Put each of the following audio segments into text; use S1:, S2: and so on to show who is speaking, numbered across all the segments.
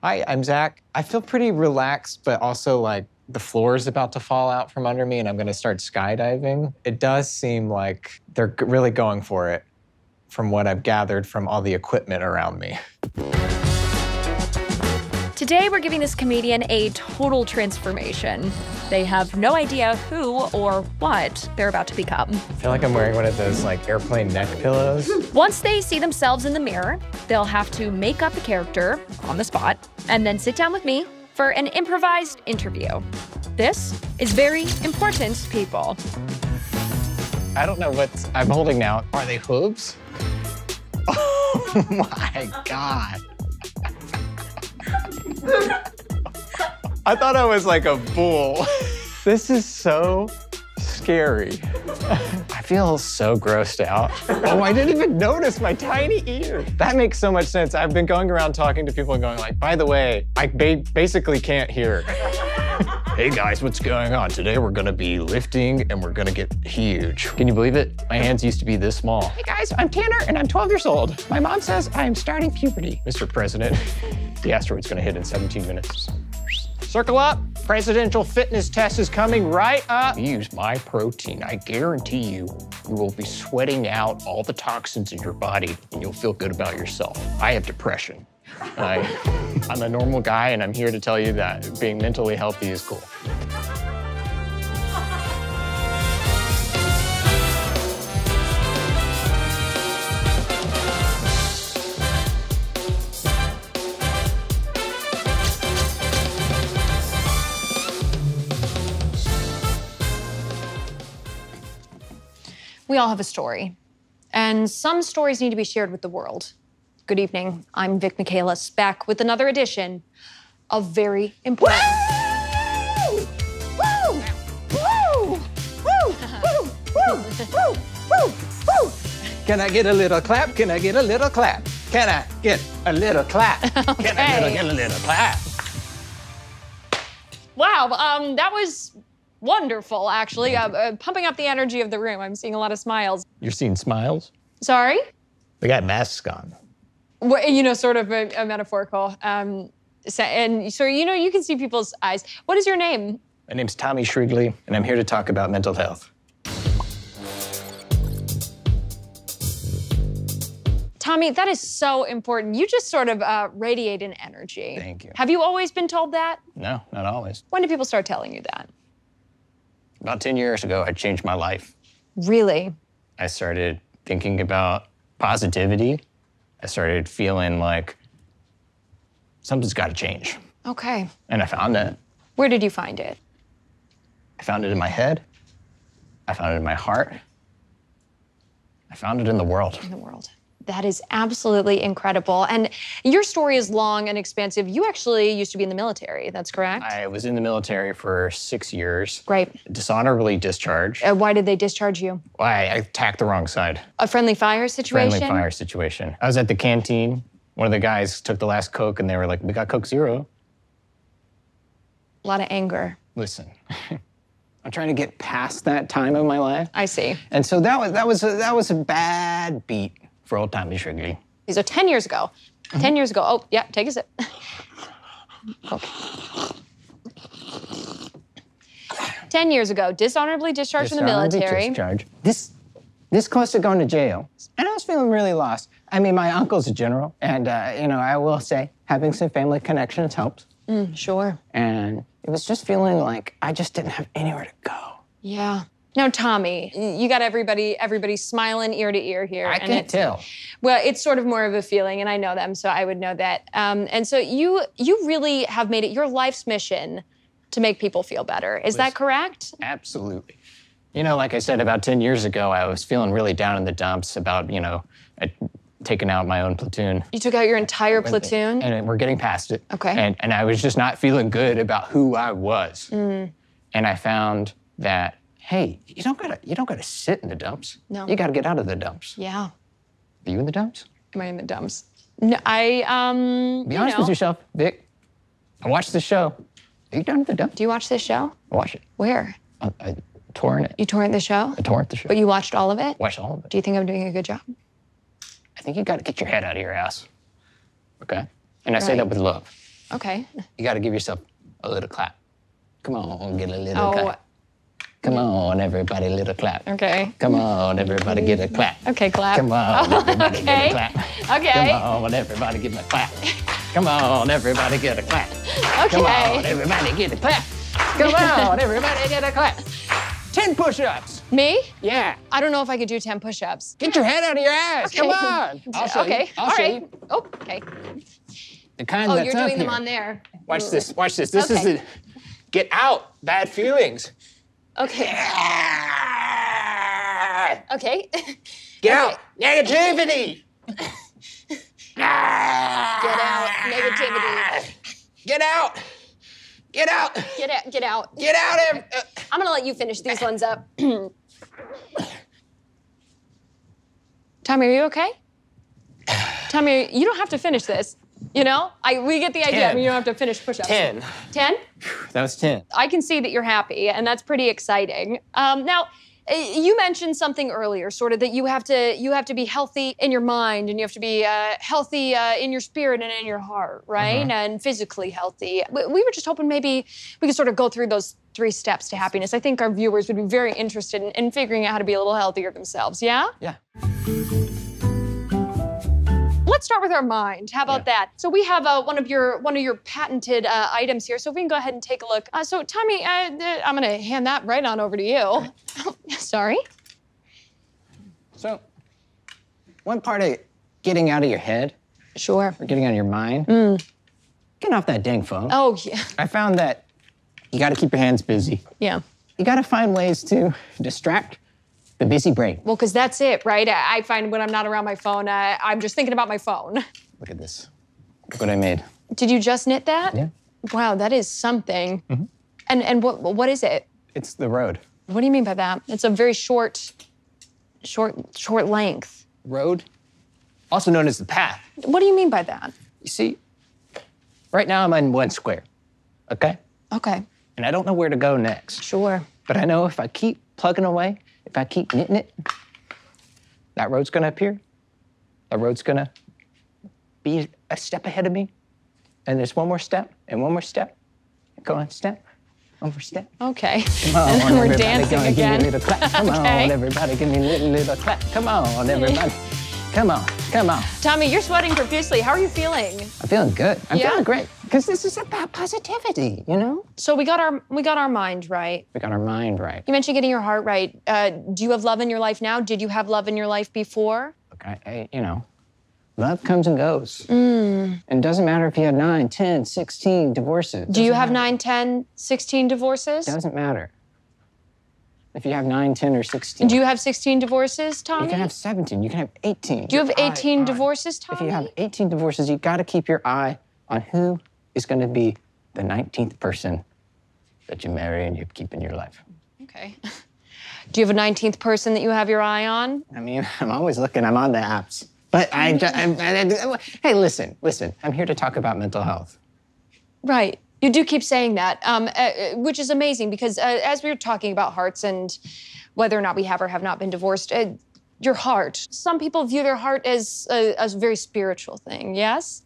S1: Hi, I'm Zach. I feel pretty relaxed, but also like the floor is about to fall out from under me and I'm gonna start skydiving. It does seem like they're really going for it from what I've gathered from all the equipment around me.
S2: Today, we're giving this comedian a total transformation. They have no idea who or what they're about to become.
S1: I feel like I'm wearing one of those like airplane neck pillows.
S2: Once they see themselves in the mirror, they'll have to make up a character on the spot and then sit down with me for an improvised interview. This is very important, people.
S1: I don't know what I'm holding now. Are they hooves? Oh my God. I thought I was like a bull. This is so scary. I feel so grossed out. Oh, I didn't even notice my tiny ear. That makes so much sense. I've been going around talking to people and going like, by the way, I basically can't hear. Hey guys, what's going on? Today we're gonna be lifting and we're gonna get huge. Can you believe it? My hands used to be this small. Hey guys, I'm Tanner and I'm 12 years old. My mom says I'm starting puberty. Mr. President, the asteroid's gonna hit in 17 minutes. Circle up, presidential fitness test is coming right up. Use my protein. I guarantee you, you will be sweating out all the toxins in your body and you'll feel good about yourself. I have depression. I'm a normal guy and I'm here to tell you that being mentally healthy is cool.
S2: We all have a story, and some stories need to be shared with the world. Good evening, I'm Vic Michaelis, back with another edition of Very Important.
S3: Woo! Woo! Woo! Woo! Woo! Woo! Woo! Woo! Woo!
S1: Can I get a little clap? Can I get a little clap? Can I get a little clap?
S2: Okay.
S1: Can I get a little clap?
S2: Wow, that was wonderful, actually. Pumping up the energy of the room. I'm seeing a lot of smiles.
S1: You're seeing smiles?
S2: Sorry?
S1: They got masks on.
S2: Well, you know, sort of a metaphorical. And so, you know, you can see people's eyes. What is your name?
S1: My name's Tommy Shrigley, and I'm here to talk about mental health.
S2: Tommy, that is so important. You just sort of radiate an energy.
S1: Thank you.
S2: Have you always been told that?
S1: No, not always.
S2: When did people start telling you that?
S1: About 10 years ago, I changed my life.
S2: Really?
S1: I started thinking about positivity. I started feeling like something's got to change.
S2: Okay.
S1: And I found it.
S2: Where did you find it?
S1: I found it in my head. I found it in my heart. I found it in the world.
S2: In the world. That is absolutely incredible. And your story is long and expansive. You actually used to be in the military, that's correct?
S1: I was in the military for 6 years.
S2: Great.
S1: Dishonorably discharged.
S2: Why did they discharge you?
S1: I attacked the wrong side.
S2: A friendly fire situation?
S1: Friendly fire situation. I was at the canteen. One of the guys took the last Coke and they were like, we got Coke Zero.
S2: A lot of anger.
S1: Listen, I'm trying to get past that time of my life.
S2: I see.
S1: And so that was a bad beat for old Tommy Shrigley.
S2: These are 10 years ago. 10 years ago. Oh, yeah, take a sip. Okay. 10 years ago, dishonorably discharged from the military.
S1: Discharged. This close to going to jail. And I was feeling really lost. I mean, my uncle's a general, and you know, I will say, having some family connections helps.
S2: Sure.
S1: And it was just feeling like I just didn't have anywhere to go.
S2: Yeah. Now, Tommy, you got everybody smiling ear to ear here.
S1: I can't tell.
S2: Well, it's sort of more of a feeling, and I know them, so I would know that. And so you really have made it your life's mission to make people feel better. Is that correct?
S1: Absolutely. You know, like I said, about 10 years ago, I was feeling really down in the dumps about, you know, taking out my own platoon.
S2: You took out your entire platoon?
S1: And we're getting past it.
S2: Okay.
S1: And I was just not feeling good about who I was. And I found that, hey, you don't gotta sit in the dumps.
S2: No.
S1: You gotta get out of the dumps.
S2: Yeah.
S1: Are you in the dumps?
S2: Am I in the dumps? No,
S1: Be honest with yourself, Vic. I watched the show. Are you done with the dumps?
S2: Do you watch this show?
S1: I watched it.
S2: Where?
S1: I torrent it.
S2: You torrent the show?
S1: I torrent the show.
S2: But you watched all of it?
S1: Watched all of it.
S2: Do you think I'm doing a good job?
S1: I think you gotta get your head out of your ass. Okay? And I say that with love.
S2: Okay.
S1: You got to give yourself a little clap. Come on, get a little clap. Come on, everybody, little clap.
S2: Okay.
S1: Come on, everybody, get a clap.
S2: Okay, clap.
S1: Come on, everybody, get a clap.
S2: Okay.
S1: Come on, everybody, give me a clap. Come on, everybody, get a clap.
S2: Okay.
S1: Come on, everybody, get a clap. Come on, everybody, get a clap. 10 push-ups.
S2: Me?
S1: Yeah.
S2: I don't know if I could do 10 push-ups.
S1: Get your head out of your ass.
S2: Okay.
S1: Come on. I'll show you. I'll show you.
S2: Oh, okay.
S1: The kind
S2: Oh,
S1: that's
S2: you're
S1: up
S2: doing them
S1: here.
S2: on there.
S1: Watch this. Watch this. This is
S2: Okay.
S1: the get out bad feelings.
S2: Okay. Okay.
S1: Get out negativity.
S2: Get out negativity.
S1: Get out. Get out.
S2: Get out. Get out.
S1: Get out.
S2: I'm gonna let you finish these ones up. Tommy, are you okay? Tommy, you don't have to finish this. You know, we get the idea.
S1: 10.
S2: I mean, you don't have to finish push-ups.
S1: 10.
S2: 10?
S1: That was 10.
S2: I can see that you're happy, and that's pretty exciting. Now, you mentioned something earlier, sort of that you have to be healthy in your mind, and you have to be healthy in your spirit and in your heart, right? And physically healthy. We were just hoping maybe we could sort of go through those 3 steps to happiness. I think our viewers would be very interested in figuring out how to be a little healthier themselves. Yeah?
S1: Yeah.
S2: Let's start with our mind. How about that? So we have one of your patented items here. So if we can go ahead and take a look. So Tommy, I'm gonna hand that right on over to you. Oh, sorry.
S1: So, one part of getting out of your head,
S2: Sure.
S1: or getting out of your mind, get off that dang phone.
S2: Oh yeah.
S1: I found that you got to keep your hands busy.
S2: Yeah.
S1: You got to find ways to distract the busy brain.
S2: Well, because that's it, right? I find when I'm not around my phone, I'm just thinking about my phone.
S1: Look at this. Look what I made.
S2: Did you just knit that?
S1: Yeah.
S2: Wow, that is something. And what is it?
S1: It's the road.
S2: What do you mean by that? It's a very short length.
S1: Road, also known as the path.
S2: What do you mean by that?
S1: You see, right now I'm on one square, okay?
S2: Okay.
S1: And I don't know where to go next.
S2: Sure.
S1: But I know if I keep plugging away, if I keep knitting it, that road's gonna appear. That road's gonna be a step ahead of me. And there's one more step, and one more step. Go on, step, one more step.
S2: Okay.
S1: Come on,
S2: And then we're
S1: everybody,
S2: dancing
S1: give me
S2: again.
S1: a little clap. Come
S2: Okay.
S1: on, everybody, give me a little clap. Come on, everybody. Come on, come on.
S2: Tommy, you're sweating profusely. How are you feeling?
S1: I'm feeling good. I'm
S2: Yeah?
S1: feeling great. Because this is about positivity, you know?
S2: So we got our mind right.
S1: We got our mind right.
S2: You mentioned getting your heart right. Do you have love in your life now? Did you have love in your life before?
S1: Look, you know, love comes and goes. And it doesn't matter if you had 9, 10, 16 divorces.
S2: Do you have 9, 10, 16 divorces?
S1: Doesn't matter. If you have 9, 10, or 16.
S2: Do you have 16 divorces, Tommy?
S1: You can have 17, you can have 18.
S2: Do you have 18
S1: Eye.
S2: divorces, Tommy?
S1: If you have 18 divorces, you gotta keep your eye on who is gonna be the 19th person that you marry and you keep in your life.
S2: Okay. Do you have a 19th person that you have your eye on?
S1: I mean, I'm always looking, I'm on the apps. But hey, listen, I'm here to talk about mental health.
S2: Right. You do keep saying that, which is amazing because as we were talking about hearts and whether or not we have or have not been divorced, your heart. Some people view their heart as a very spiritual thing, yes?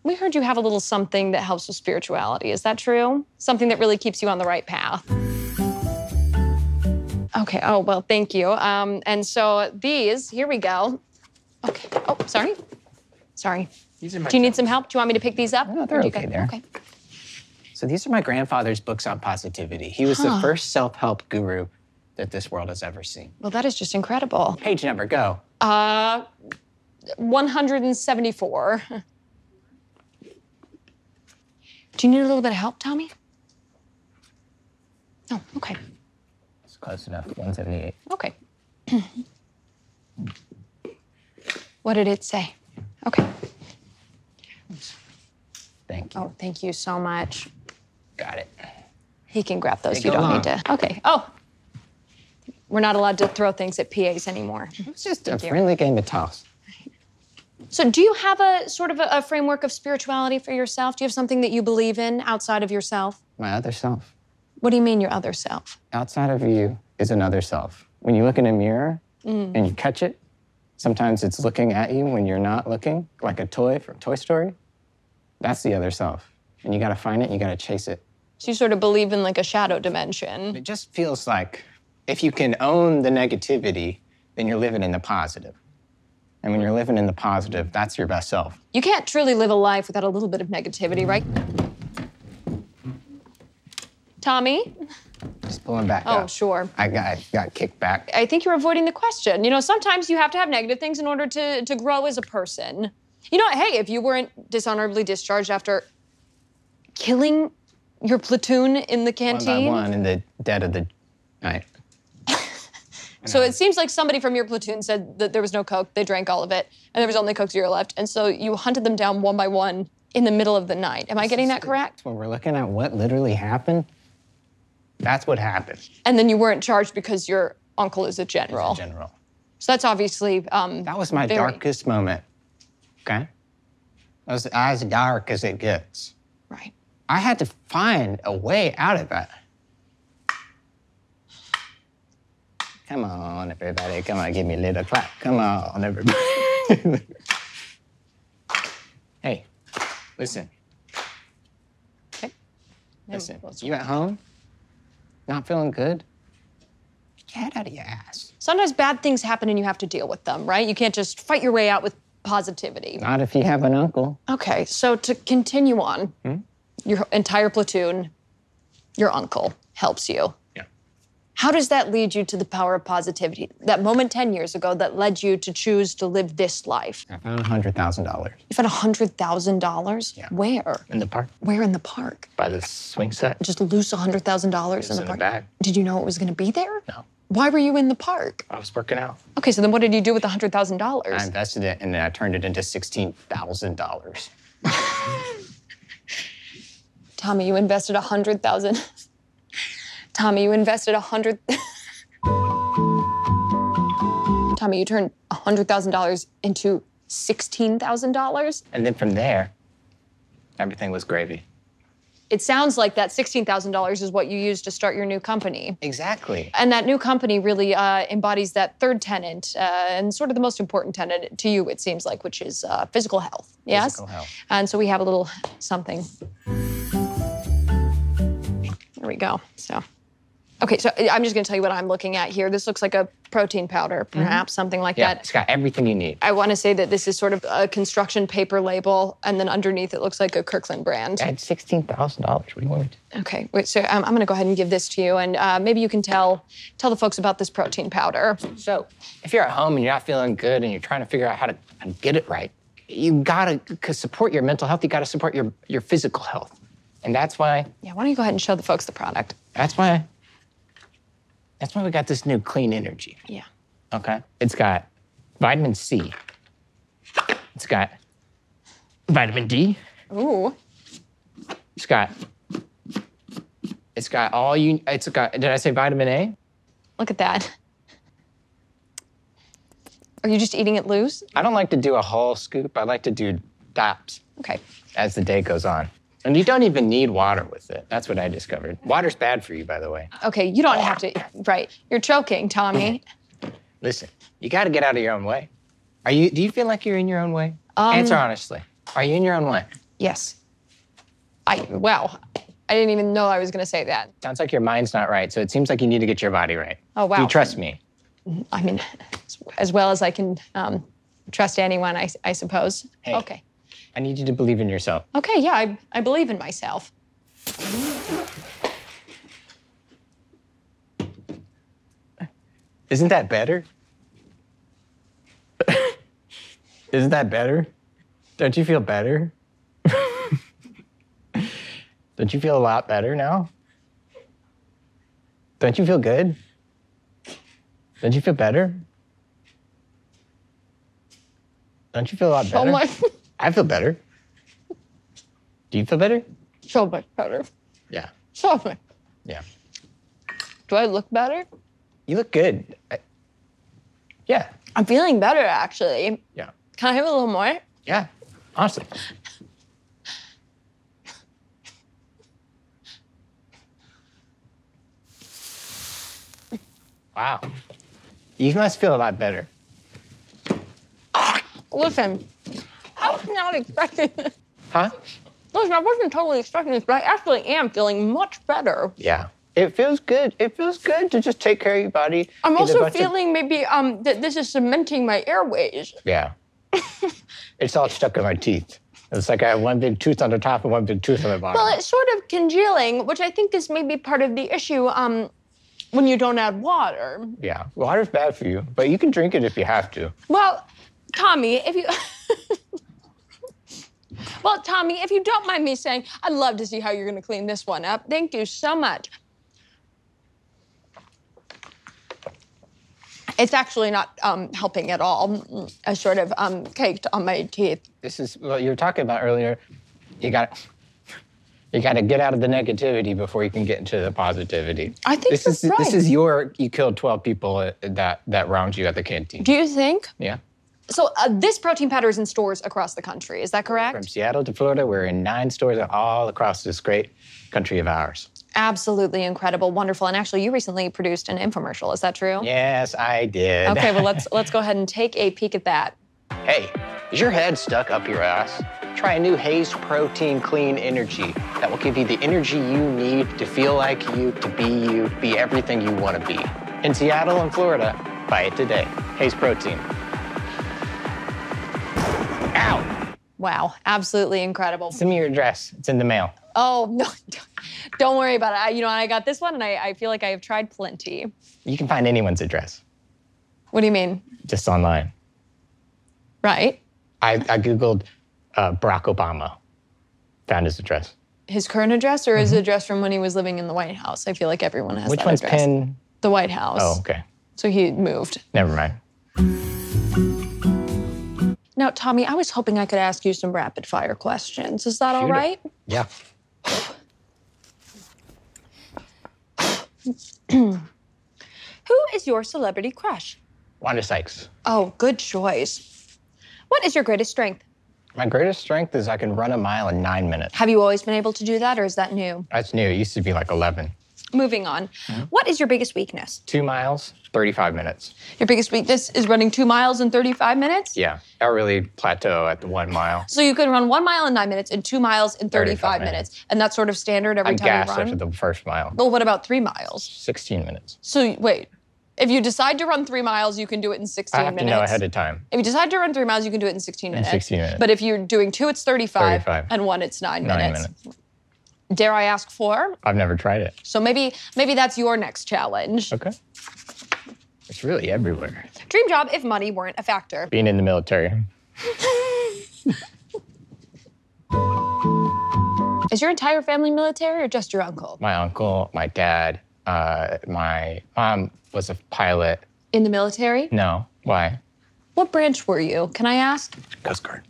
S2: We heard you have a little something that helps with spirituality. Is that true? Something that really keeps you on the right path? Okay, oh, well, thank you. And so these, here we go. Okay, oh, sorry. Sorry.
S1: These are my
S2: Do you need some help? Do you want me to pick these up?
S1: No, they're
S2: Or do you
S1: okay
S2: go-
S1: there.
S2: Okay.
S1: So these are my grandfather's books on positivity. He was the first self-help guru that this world has ever seen.
S2: Well, that is just incredible.
S1: Page number, go.
S2: 174. Do you need a little bit of help, Tommy? Oh, okay.
S1: It's close enough, 178.
S2: Okay. What did it say? Okay.
S1: Thank you.
S2: Oh, thank you so much.
S1: Got it.
S2: He can grab those.
S1: Hey,
S2: You
S1: go
S2: don't
S1: on.
S2: need to. Okay. Oh. We're not allowed to throw things at PAs anymore.
S1: It's just a
S2: Thank you.
S1: friendly game of toss.
S2: So do you have a sort of a framework of spirituality for yourself? Do you have something that you believe in outside of yourself?
S1: My other self.
S2: What do you mean your other self?
S1: Outside of you is another self. When you look in a mirror and you catch it, sometimes it's looking at you when you're not looking, like a toy from Toy Story. That's the other self. and you gotta find it, and you gotta chase it.
S2: So you sort of believe in like a shadow dimension.
S1: It just feels like if you can own the negativity, then you're living in the positive. And when you're living in the positive, that's your best self.
S2: You can't truly live a life without a little bit of negativity, right? Tommy?
S1: Just pulling back up.
S2: Oh, sure.
S1: I got kicked back.
S2: I think you're avoiding the question. You know, sometimes you have to have negative things in order to grow as a person. You know, hey, if you weren't dishonorably discharged after killing your platoon in the canteen.
S1: One by one in the dead of the night.
S2: So it seems like somebody from your platoon said that there was no Coke, they drank all of it, and there was only Coke Zero left, and so you hunted them down one by one in the middle of the night. Am I getting that correct?
S1: When we're looking at what literally happened, that's what happened.
S2: And then you weren't charged because your uncle is a general.
S1: He's a general.
S2: So that's obviously
S1: that was my darkest moment, okay? That was as dark as it gets.
S2: Right.
S1: I had to find a way out of that. Come on, everybody. Come on, give me a little clap. Come on, everybody. Hey, listen.
S2: Okay.
S1: Listen, you at home? Not feeling good? Get your head out of your ass.
S2: Sometimes bad things happen and you have to deal with them, right? You can't just fight your way out with positivity.
S1: Not if you have an uncle.
S2: Okay, so to continue on, your entire platoon, your uncle helps you.
S1: Yeah.
S2: How does that lead you to the power of positivity? That moment 10 years ago that led you to choose to live this life.
S1: I found $100,000.
S2: You found $100,000?
S1: Yeah.
S2: Where?
S1: In the park.
S2: Where in the park?
S1: By the swing set.
S2: Just lose $100,000 in the park?
S1: Bag.
S2: Did you know it was going to be there?
S1: No.
S2: Why were you in the park?
S1: I was working out.
S2: Okay, so then what did you do with the $100,000?
S1: I invested it and then I turned it into $16,000.
S2: Tommy, you invested 100,000. Tommy, you invested 100. Tommy, you turned $100,000 into $16,000?
S1: And then from there, everything was gravy.
S2: It sounds like that $16,000 is what you used to start your new company.
S1: Exactly.
S2: And that new company really embodies that third tenet, and sort of the most important tenet to you, it seems like, which is physical health. Yes?
S1: Physical health.
S2: And so we have a little something. There we go. So, okay, so I'm just gonna tell you what I'm looking at here. This looks like a protein powder, perhaps, something like
S1: Yeah,
S2: that.
S1: it's got everything you need.
S2: I wanna say that this is sort of a construction paper label, and then underneath it looks like a Kirkland brand.
S1: I had $16,000. What do you want me to do?
S2: Okay, wait, so I'm gonna go ahead and give this to you, and maybe you can tell the folks about this protein powder.
S1: So, if you're at home and you're not feeling good and you're trying to figure out how to get it right, you gotta support your mental health, you gotta support your physical health. And that's why...
S2: Yeah, why don't you go ahead and show the folks the product?
S1: That's why we got this new clean energy.
S2: Yeah.
S1: Okay? It's got vitamin C. It's got vitamin D.
S2: Ooh.
S1: It's got did I say vitamin A?
S2: Look at that. Are you just eating it loose?
S1: I don't like to do a whole scoop. I like to do dots
S2: Okay.
S1: as the day goes on. And you don't even need water with it. That's what I discovered. Water's bad for you, by the way.
S2: Okay, you don't have to, right. You're choking, Tommy.
S1: Listen, you got to get out of your own way. Do you feel like you're in your own way? Answer honestly. Are you in your own way?
S2: Yes. Wow. I didn't even know I was gonna say that.
S1: Sounds like your mind's not right, so it seems like you need to get your body right.
S2: Oh, wow.
S1: Do you trust me?
S2: I mean, as well as I can trust anyone, I suppose.
S1: Hey.
S2: Okay.
S1: I need you to believe in yourself.
S2: Okay, yeah, I believe in myself.
S1: Isn't that better? Isn't that better? Don't you feel better? Don't you feel a lot better now? Don't you feel good? Don't you feel better? Don't you feel a lot better?
S2: Oh my.
S1: I feel better. Do you feel better?
S2: So much better.
S1: Yeah.
S2: So much.
S1: Yeah.
S2: Do I look better?
S1: You look good. Yeah.
S2: I'm feeling better, actually.
S1: Yeah.
S2: Can I have a little more?
S1: Yeah. Honestly. Wow. You must feel a lot better.
S2: Listen, I was not expecting this.
S1: Huh?
S2: Listen, I wasn't totally expecting this, but I actually am feeling much better.
S1: Yeah. It feels good. It feels good to just take care of your body.
S2: I'm also feeling maybe that this is cementing my airways.
S1: Yeah. It's all stuck in my teeth. It's like I have one big tooth on the top and one big tooth on the bottom.
S2: Well, it's sort of congealing, which I think is maybe part of the issue when you don't add water.
S1: Yeah, water's bad for you, but you can drink it if you have to.
S2: Well, Tommy, if you... Well, Tommy, if you don't mind me saying, I'd love to see how you're going to clean this one up. Thank you so much. It's actually not helping at all. I sort of caked on my teeth.
S1: This is what you were talking about earlier. You got to get out of the negativity before you can get into the positivity.
S2: I think that's right.
S1: This is you killed 12 people that wronged you at the canteen.
S2: Do you think?
S1: Yeah.
S2: So this protein powder is in stores across the country. Is that correct?
S1: From Seattle to Florida, we're in 9 stores all across this great country of ours.
S2: Absolutely incredible, wonderful. And actually, you recently produced an infomercial. Is that true?
S1: Yes, I did.
S2: Okay, well, let's go ahead and take a peek at that.
S1: Hey, is your head stuck up your ass? Try a new Haze Protein Clean Energy that will give you the energy you need to feel like you, to be everything you want to be. In Seattle and Florida, buy it today. Haze Protein. Ow!
S2: Wow, absolutely incredible.
S1: Send me your address. It's in the mail.
S2: Oh, no, don't worry about it. I got this one, and I feel like I have tried plenty.
S1: You can find anyone's address.
S2: What do you mean?
S1: Just online.
S2: Right.
S1: I Googled Barack Obama, found his address.
S2: His current address or his address from when he was living in the White House? I feel like everyone has
S1: Which
S2: that
S1: one's
S2: address.
S1: pinned?
S2: The White House.
S1: Oh, okay.
S2: So he moved.
S1: Never mind.
S2: Now, Tommy, I was hoping I could ask you some rapid fire questions. Is that all right?
S1: Yeah.
S2: Who is your celebrity crush?
S1: Wanda Sykes.
S2: Oh, good choice. What is your greatest strength?
S1: My greatest strength is I can run a mile in 9 minutes.
S2: Have you always been able to do that, or is that new?
S1: That's new. It used to be like 11.
S2: Moving on. What is your biggest weakness?
S1: 2 miles, 35 minutes.
S2: Your biggest weakness is running 2 miles in 35 minutes?
S1: Yeah, I really plateau at the 1 mile.
S2: So you can run 1 mile in 9 minutes and 2 miles in 35 minutes. And that's sort of standard every time you
S1: gas
S2: run?
S1: after the first mile.
S2: Well, what about 3 miles?
S1: 16 minutes.
S2: So wait, if you decide to run 3 miles, you can do it in 16
S1: I have
S2: minutes.
S1: to know ahead of time.
S2: If you decide to run 3 miles, you can do it in 16 minutes.
S1: 16 minutes.
S2: But if you're doing 2, it's 35.
S1: 35.
S2: And 1, it's 9
S1: 9
S2: minutes.
S1: minutes.
S2: Dare I ask 4?
S1: I've never tried it.
S2: So maybe that's your next challenge.
S1: Okay. It's really everywhere.
S2: Dream job if money weren't a factor.
S1: Being in the military.
S2: Is your entire family military or just your uncle?
S1: My uncle, my dad, my mom was a pilot.
S2: In the military?
S1: No, why?
S2: What branch were you? Can I ask?
S1: Coast Guard.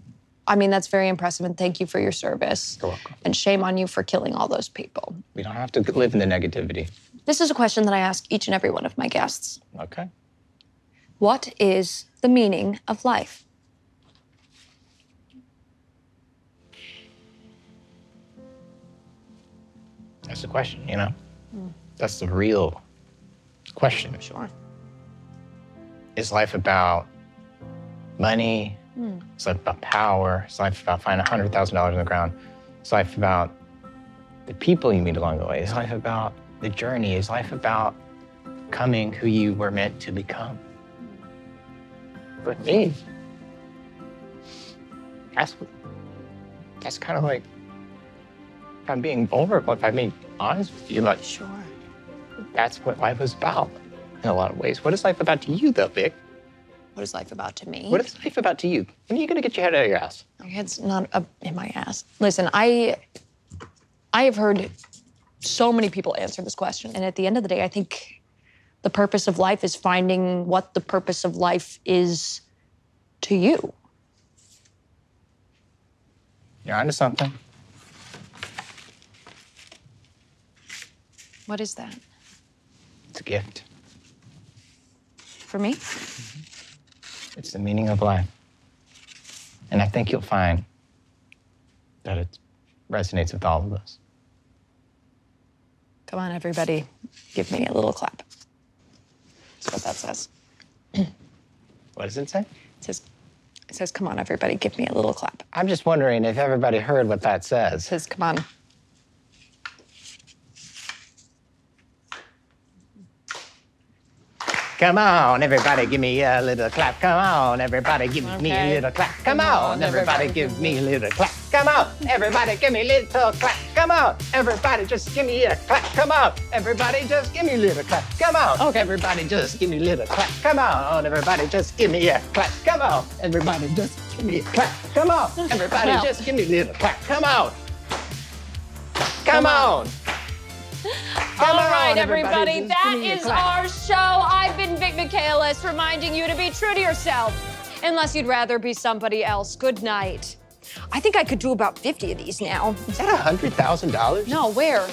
S2: I mean, that's very impressive, and thank you for your service.
S1: You're welcome.
S2: And shame on you for killing all those people.
S1: We don't have to live in the negativity.
S2: This is a question that I ask each and every one of my guests.
S1: Okay.
S2: What is the meaning of life?
S1: That's the question, you know? That's the real question.
S2: Sure.
S1: Is life about money? Is life about power? Is life about finding $100,000 in the ground? Is life about the people you meet along the way? Is life about the journey? Is life about becoming who you were meant to become? For me, that's kind of like, if I'm being vulnerable, if I'm being honest with you, like,
S2: Sure.
S1: that's what life is about in a lot of ways. What is life about to you, though, Vic?
S2: What is life about to me?
S1: What is life about to you? When are you going to get your head out of your ass?
S2: My head's not up in my ass. Listen, I have heard so many people answer this question, and at the end of the day, I think the purpose of life is finding what the purpose of life is to you.
S1: You're onto something.
S2: What is that?
S1: It's a gift.
S2: For me?
S1: It's the meaning of life. And I think you'll find that it resonates with all of us.
S2: Come on, everybody. Give me a little clap. That's what that says.
S1: What does it say?
S2: It says, It says, come on, everybody, give me a little clap.
S1: I'm just wondering if everybody heard what that
S2: It
S1: says.
S2: says, come on.
S1: Come on, everybody, give me a little clap. Come on, everybody, give me a little clap. Come on, everybody, give me a little clap. Come on, everybody, give me a little clap. Come on, everybody, just give me a clap. Come on, everybody, just give me a little clap. Come on,
S2: Okay.
S1: everybody, just give me a little clap. Come on, everybody, just give me a clap. Come on, everybody, just give me a clap. Come on, everybody,
S2: Wow.
S1: just give me a little clap. Come on. Come on. Come
S2: All right,
S1: on,
S2: everybody,
S1: just
S2: that
S1: give me a
S2: is
S1: clap.
S2: our show. I've been Vic Michaelis, reminding you to be true to yourself, unless you'd rather be somebody else. Good night. I think I could do about 50 of these now.
S1: Is that $100,000?
S2: No, where?